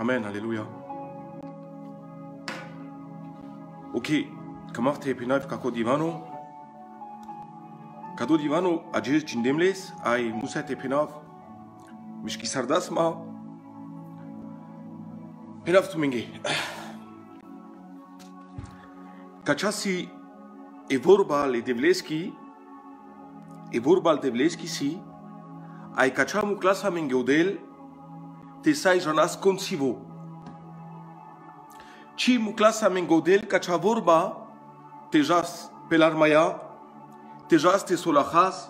Amen, alléluia. Ok, comment te penaf kako divano? Kado divano, adjes jindemles, ay musa te penaf, mishki sardas ma, penaf tumenge. Kachasi evorbal e devleski, evorbal devleski si, ay kachamu klasa mengeodel, te sai janas consivo. Ci mu klasa mengodel kachavorba, te jas pelarmaya, te jas te solajas,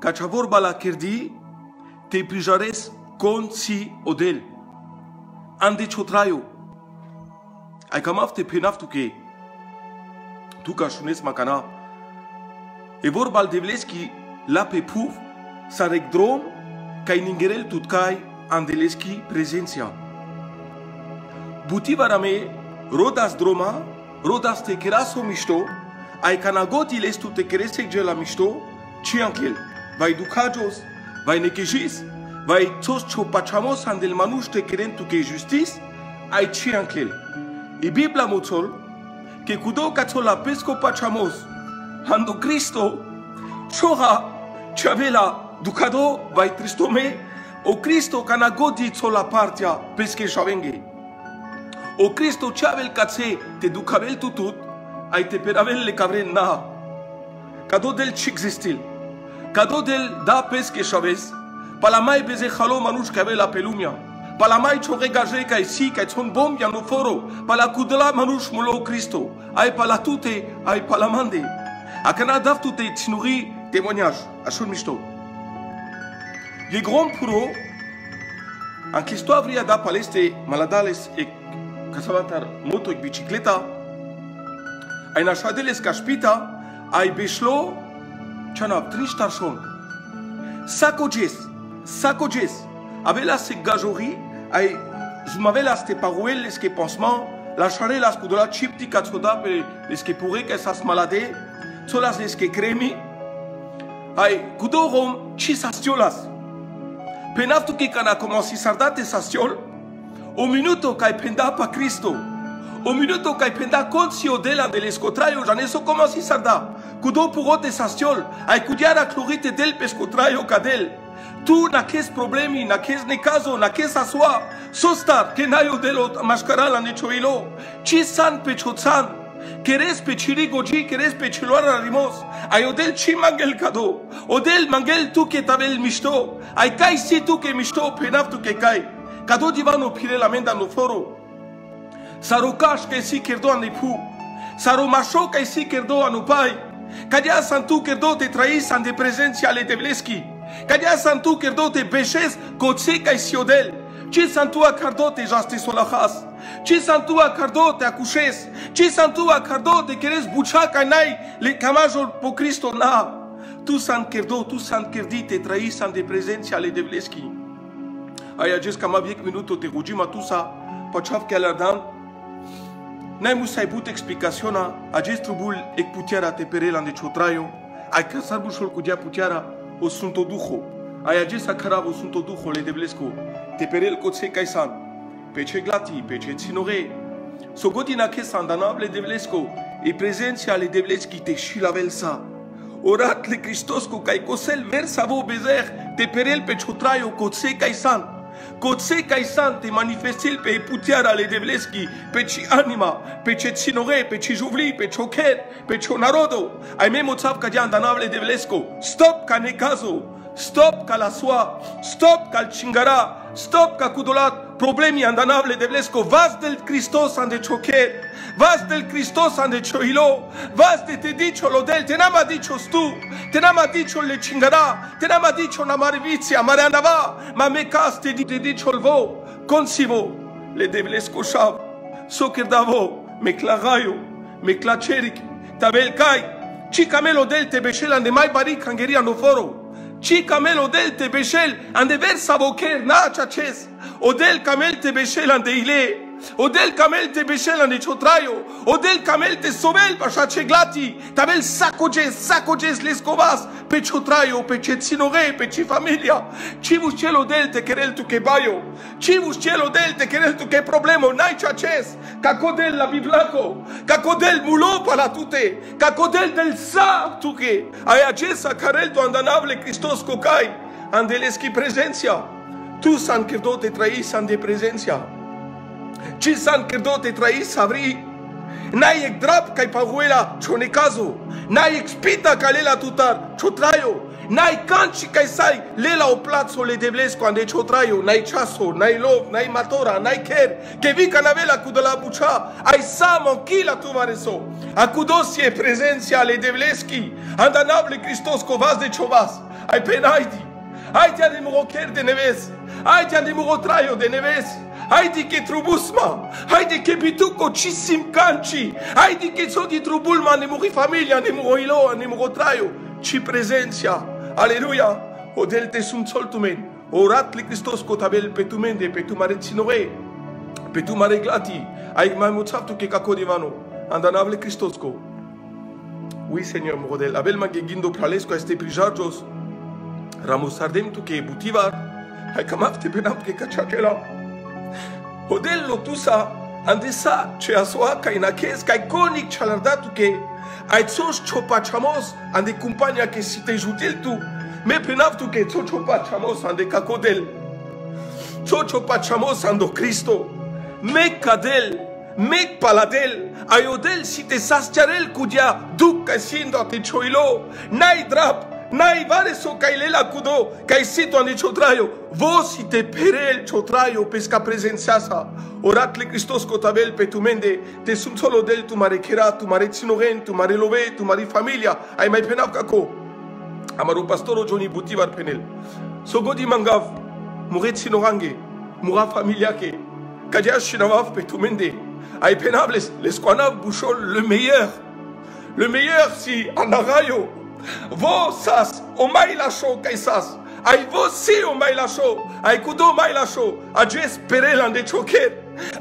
kachavorba la kerdi, te prijares consi odel. Ande chotrayo. Ay kamaf te penaf tuke. Tu kashunes makana. Evorbal devleski la pe pouf, sa regdrom, kai ningerel tutkai, andeleski prezenția. Butivarame, rodas droma, rodas te keraso mișto, ai canagoti lestu te keresek gela mișto, ci anchel, vai ducajos, vai nekejis, vai tos chopachamos andel manuș te keren tu ke justice, ai ci anchel. E Biblia moțol, que cudo cațola pesco pachamos, ando Cristo, choha, chavela, ducado, vai tristome, o Cristo canagoti la partea pesche shavenge. O Cristo chavel katse te ducavel tutut, ai te peravel le cavren na. Cado del chixistil. Cado del da pesche shaves. Palamai beze khalo manush kavel la pelumia. Palamai chore gaje kai si kai son bom ya no foro. Pala kudla manush mulo Cristo. Ai palatute, ai palamande. Akana daftute tsinuri témoignage. Ashun mishto. Les grands puro, en l'histoire vria da paleste maladales e casavantar moto e bicicleta, ai nașadeles caspita, ai beșlo, chana tristarșon. Sacoges, avela se gajori, ai zumavela ste parueles que pansement, la charelas cu de la chipti catsoda pe les que pourrait que sas malade, solas les que cremi, ai cudorom chisastiolas. Penaftu que cana como si sardate saciol, o minuto que penda pa Cristo, o minuto que penda conscio dela del escotraio, janeso como si sarda, cudo purote saciol, ai cudiara clorite del pescotraio cadel, tu naques problemi, naques necazo, naques asua, sostar, que naio delo mascarala nechoilo, chisan pechotsan, Queres pe chirigoji, queres pe chiloara rimos. Ai odel chi mangel kado. Odel mangel tu que tabel misto. Ai kai si tu que misto penaf tu que kai. Kado divano pire la menda no foro. Saro cash que si kerdo an ipu. Saro macho que si kerdo an upai. Kadia santu kerdo te traís an de presencia le devleski. Kadia santu kerdo te beches kotse kai si odel. Ci santu acardo te jaste solahas. Ci santu acardo te acușes. Ci santu acardo te queres bucha canai le camajul po Cristo na. Tu san kerdo, tu san kerdi te traís de prezenția le devleski. Ai ages cam aviec minuto te rugim atusa, pachav que alardan. N-ai musai but explicaționa, ages trubul ec putiara te perela de ciotraio. Ai casar bușol cu dea putiara o sunto duho. Ai ages acarab o sunto duho le devlesco. Te perel kotse kaisan. Pece glati, pece tsinore. Sogotina che sandanable devlesco. E prezenția le devleski te shilavelsa. Orat le Cristosco kai kosel versa vo bezer. Te perel pe ciotraio kotse kaisan. Kotse kaisan te manifestil pe putiara le devleski. Pe ci anima, pe ce tsinore, pe ci juvli, pe choker, pe chonarodo. Ai memo tsav kadia andanable devlesco. Stop ka nekazo. Stop ca la soa, stop ca chingara, stop ca cudolat, problemi andanable de blesco, vas del Christos an de choquet, vas del Christos an de choilo, vas de te dicho lo del, te nama dicho tu, te nama dicho le chingara, te nama dicho na marvizia, mareanava, ma me cas te dicho el vo, consivo, le de blesco shav, soker davo, me clagayo, me clacheric, tabel kai, chicamelo del te bechelan de mai baric angeria no foro. Ci camel odel te beshel an de versa boker na chaches odel camel te beshel an de ile Odel kamel te beshel ande chotrayo. Odel kamel te sobel pasha cheglati. Tabel sacojes lescovas. Pe chotrayo, pe chetsinore, pe chi familia. Chivus chel odel te querel tu que bayo. Chivus chel odel te querel tu que problemo. Nai chaches. Cacodel la biblaco. Cacodel mulo para tute. Cacodel del sa tu que. Ayachesa carel tu andanable Christos cocai. Andeleski presencia. Tu san credo te traís ande presencia. Ci san credo te traís abri. Nai ek drap kai paguela chone caso. Nai expita calela tutar chotrayo. Nai canci kai sai lela o plazzo le debles quando chotrayo. Nai chaso, nai lov, nai matora, nai ker. Che vi canavela cu la buccia. Ai samon kila tu mareso. Acudosie presencia le devleski. Andanable Christos covas de chovas. Ai penaidi. Ai te ademuro ker de neves. Ai te ademuro traio de neves. Haide che trubusma, haide che bituco cissim canci, haide che so di trubulma ne muri famiglia, ne muro ilo, ne muro traio, ci presenza, alleluia, o del te sum soltumen, o ratli Christos cotabel petumende, petumare sinore, petumare glati, ai mai mutsaftu che caco divano, andanable Christosco. Oui, Seigneur, model, abel mangegindo pralesco este prijarjos, ramusardem tu che butivar, ai camafte benam che cacciatela. Odello tusa andesa che aswa kai nakes kai konik chalardatu ke ai tsos chopachamos ande compagna che si te jutel tu me penaftu ke tso chopachamos ande kakodel tso chopachamos ando Cristo me kadel me paladel ai odel si te sascharel kudia duk sindo te choilo nai drap Nai vare so kailela kudo kai sito ande chotrayo vos si te perel chotrayo pesca presenziasa oratle Christos cotabel petumende te sum solo del tu mare kera tu mare sinoren tu mare love tu mare familia ai mai penav kako amaru pastoro Johnny Butivar penel so godi mangav muret sinorange mura familia ke kadia shinavav petumende ai penables les quanav bouchol le meilleur si anarayo vos sas o mai lascio kaisas ai vos si o mai lascio ai kudo mai lascio a jes perelan de choker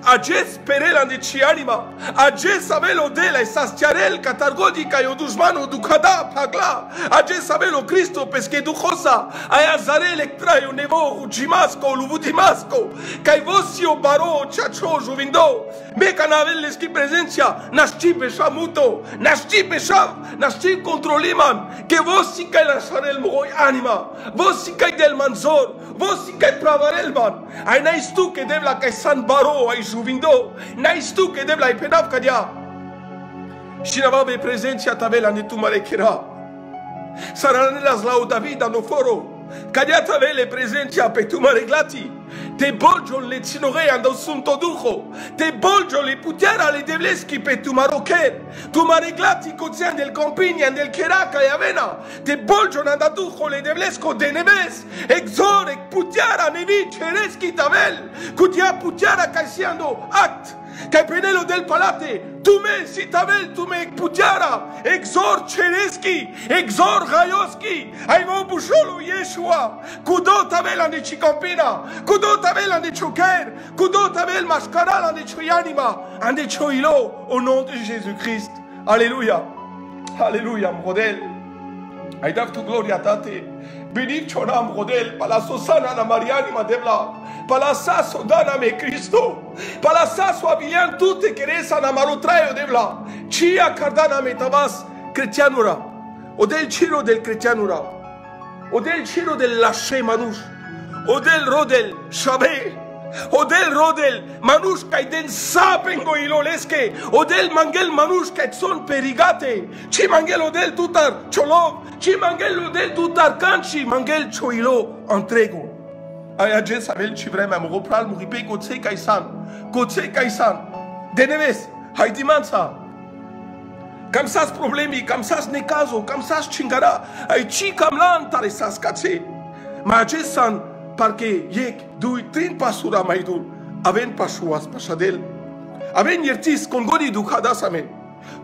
a jes perelan de chianima a jes avelo dela sas tiarel catargodi kai o dusmano du kada pagla a jes avelo Cristo pesche du cosa ai azare electraio nevo ujimasco luvudimasco kai vos si o baro chacho juvindo me canavelles ki presencia nasci peshamuto nasci peshav nasci controliman che vos si kai lasarel mogoi anima vos si kai del manzor vos si kai pravarelman ai nais tu che devla kai san baro ai juvindo nais tu che devla ai pedav kadia shinavave presencia tabela ne tu marekera saranno la slau David no foro kadia tavele presencia pe tu mareglati te bolgio le sinore ando sunto dujo te bolgio le putiara le devleski pe tu maroker tu mareglati cozian del compigna del keraka e avena te bolgio nanda dujo le devlesco de neves exore putiara nevi cereschi tavel cutia putiara casiando act che penelo del palate tu me si tavel tu me putiara exor cereschi exor rayoski ai vo busholo Yeshua kudo tavel ande chicampina kudo tavel ande choker kudo tavel mascaral ande choyanima ande choilo au nom de Jésus-Christ alléluia alléluia model I have to glory a tate beniv chonam model pala sosana na mariani madebla pala saso dana me Cristo pala saso abilian tutte keresa na marotraio debla chia cardana me tabas cristianura o del ciro del cristianura o del ciro del lashe manush o del rodel shabe o del rodel manush kai den sapengo iloleske o del mangel manush kai son perigate chi mangel o del tutar cholov chi mangel o del tutar kanchi mangel choilo entrego aya jesabel chi vrema mo repral mo ripe kotse kaisan deneves haidimansa kamsas problemi kamsas nekazo kamsas chingara ai chi kamlan taresas katse ma jesan Porque yek dui trin pasura maidur aven pasuas pasadel aven yertis con godi dukadasame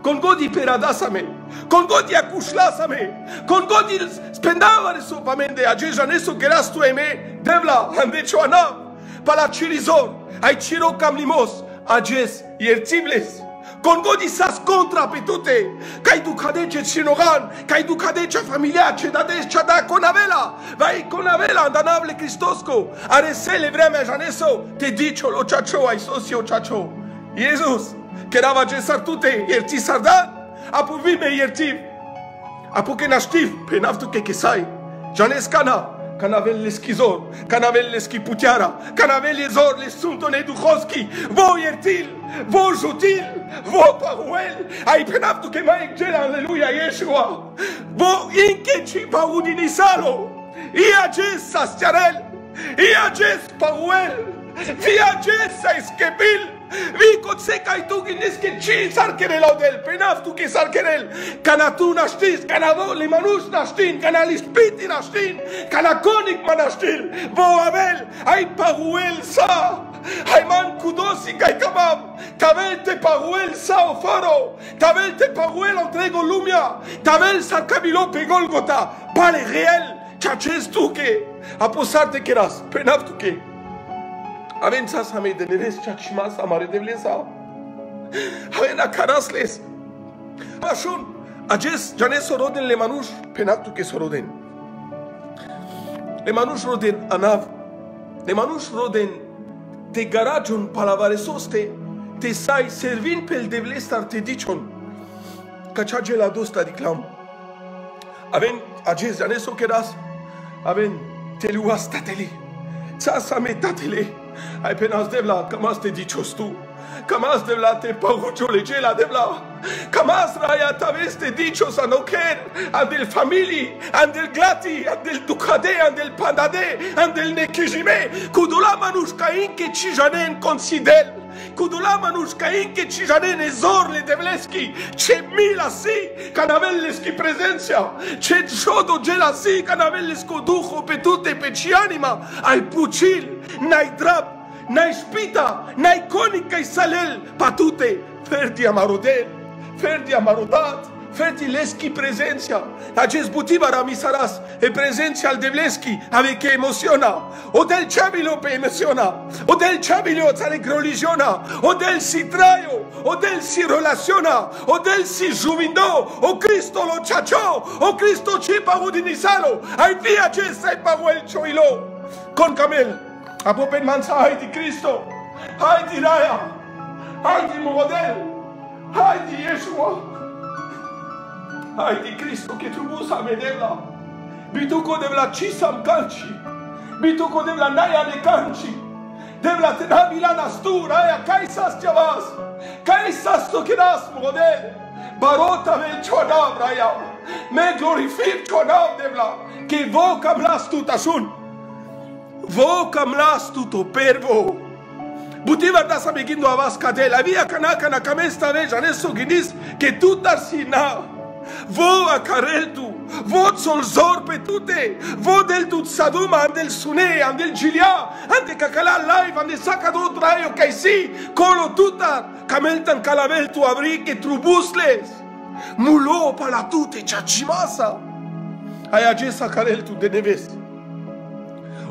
con godi peradasame con godi akushlasame con godi spendavare sopamente a jejaneso gerastu eme devla ande choana pala chirizor ai chiro kamlimos ages iertibles. Con godisas contra pe tute, cai du cadece cinogan, cai du cadece familia, ce dades ce da conavela, vai conavela andanable Cristosco, are celebre mea janeso, te dicio lo chacho ai socio chacho. Jesus, che rava gesar tute, ierti sardan, apu vime iertiv, apu che nastiv, pe naftu che sai, janes cana. Canavel les schizor, canavel les schiputiara, canavel les or, les suntone duchoski, vo iertil, vo jutil, vo paruel, ai penaptu che mai gel, alleluia, Yeshua, vo incheci paudinisalo, ia ges sastiarel, ia ges paruel, via ges eskebil, vi kotse kai tu gines che ci sarkerel odel, penaftu che sarkerel, canatu nastis, canavo le manus nastin, canalis piti nastin, canaconik manastil, vo abel, ai paruel sa, ai man kudosi kai kamam, tavel te paruel sa o faro, tavel te paruel entrego lumia, tavel sarkabilo pe Golgota, pale réel, chaches tu que, aposarte keras, penaftu que. Avența să mă deneves ceașima să mă redevleza. Avena carasles. Așun, acest janes soroden le manuș penactu că soroden. Le manuș roden anav. Le manuș roden te garagion palavaresoste te sai servin pel devlestar te dicion. Ca cea gela dosta diclam. Aven acest janes o keras. Aven te luas tatele. Ța me tatele. Ai penas devla, camas te dicios tu. Camas devla te paguciole gela devla. Camas raya taves te dicios anoker. Andel famili, andel glati, andel ducade, andel pandade, andel nekijime. Cudula manușca inche cijanen considel. Cudula manușca inche cijanen ezorle devleski. Ce mila si, canavelleschi presenția. Ce jodo gela si, canavellesco duho pe tute, pe ci anima. Ai pucil. N-ai drap, n-ai spita, n-ai conica-i salel, patute, ferdi amarodel, ferdi amarodat, ferdi leschi prezenția. Acest butiva ramisaras, e prezenția al devleschi, ave che emociona, o del ciabilo pe emociona, o del ciabilo țale groligiona, o del si traio, o del si relaciona, o del si juvindo, o Cristo lo chacho, o Cristo ci pagudinisalo, ai fi acesta ai paguel cioilo, con camel. Apopen mansa, haiti Cristo, haiti Raya, haiti model, haiti Yeshua, haiti Cristo che trubusa me devla, bituco devla cisam canci, bituco devla naya de canci, devla tenabila nastur, aya kaisas chavas, kaisas tokeras model, barota vel chonav Raya, me glorific chonav devla, che voca blas tutasun. Vo cam las tuto pervo. Butiva da sa begindo avas cadel. Avia canaka na camesta veja nesso ginis che tutta sina. Vo a careltu. Vo solzor pe tute. Vo del tut saduma andel sune andel gilia. Ande cacala live ande saca do traio che si colo tutta cameltan calavel tu abri che trubusles. Mulo pala tute chachimasa. Ai agesa careltu de neves.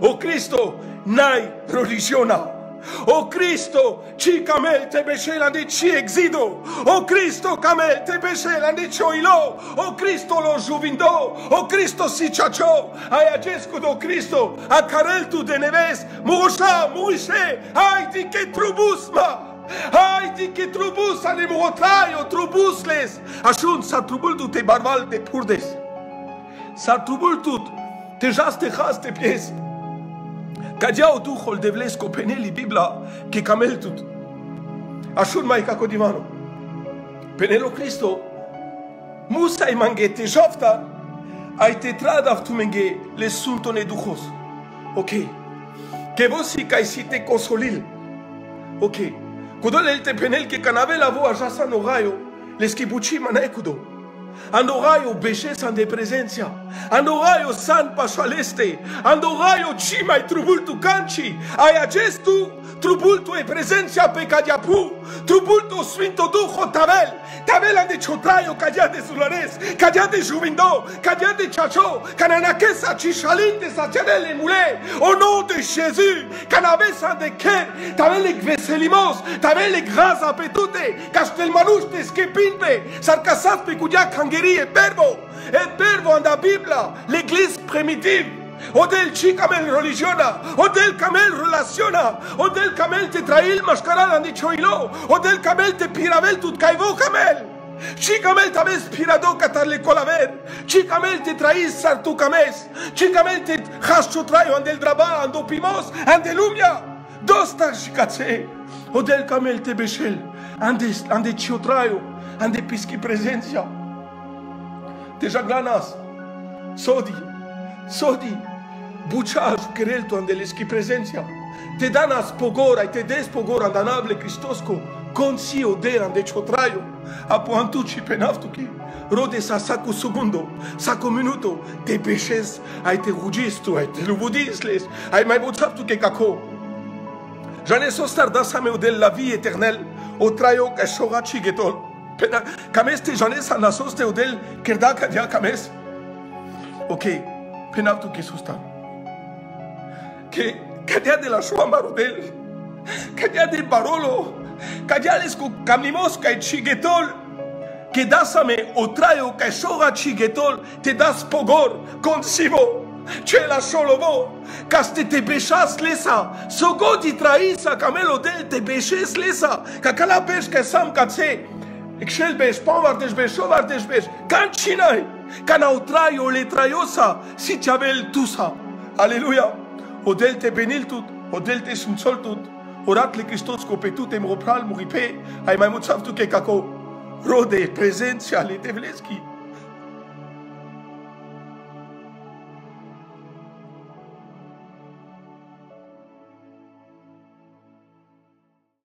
O Cristo, n'hai religiona. O Cristo, ci camel te beșelan de ci exido. O Cristo, camel te beșelan de cioilo. O Cristo lo juvindo. O Cristo si chacho. Ai agescu do Cristo, a carel tu de neves. Mușa, mușe, haiti che trubusma. Haiti che trubus ane muotraio, trubusles. Așun s-a trubultut te barval de purdes. S-a trubultut te jaste haste pies. Cadeau duhul de vlesco peneli Bibla che camel tut. Așun mai ca codivano. Penelo Cristo musa i manghete jofta ai te tradav tu menge le suntone duhos. Ok. Che vosi ca si te consolil. Ok. Cudole el te penel che canavela vo ajasa no raio le schibuci manaecudo. Andorai o beșe san de prezenția. Andorai o san pașaleste. Andorai o cima e trubul tu canci. Ai acestu trubul tu e prezenția pe cadiapu. Trubul tu sfinto duho tavel. Tabela de ciotraio cadia de sulores. Cadia de juvindo. Cadia de chacho. Cananaquesa chishalinte sa cerele mule. Au nom de Jésus. Canavesa de ker. Tabele veselimos. Tabele grasa pe tute. Castel manuște schepinte. Sarcasat pe cudia cangerie pervo. Et pervo în la Biblia. L'église primitive. Odel ci camel religiona, odel camel relaciona, odel camel te trail mascarada de choilo, odel camel te piravel tut caivo camel. Ci camel taves pirado catarle colaver, ci camel te trail sartu cames, ci camel te hascho traio andel draba, ando pimos, andelumia, dosta și cațe, odel camel te beșel, ande ciotraio, ande pischi prezenția. Te jaglanas, Sodi, buciaj, querelto andeleski prezenția. Te danas pogora i te des pogora andanable Cristosco, consio de ande ciotraio, apo antuci pe naftuki, rode sa sacu segundo, sacu minuto, te peșes, ai te rugistu, ai te lubudisles, ai mai buțaptu che caco. Jane sostar dasa meu de la vie éternelle, o traio ca șora cigetol. Pena, cames te jane sa nasos te odel, kerda dia cames. Ok. Penaptu que sustan. Que cadea de la șoa marodel, cadea de barolo, cadea lescu camnimos ca chigetol, que dasame o traio ca șora chigetol, te das pogor, consivo, ce la șolovo, ca te beșas lesa, sogodi traisa camelo del te beșes lesa, ca cala beș ca sam ca țe, excel beș, panvardeș beș, șovardeș beș, cancinai. Cana o traio le traiosa si chavel tusa. Aleluia. Odel te beniltut, odel te sunsoltut. Oracle Christos copetut em ropral muripe. Ai mai muțavtu che caco. Rode prezenția le tevleski.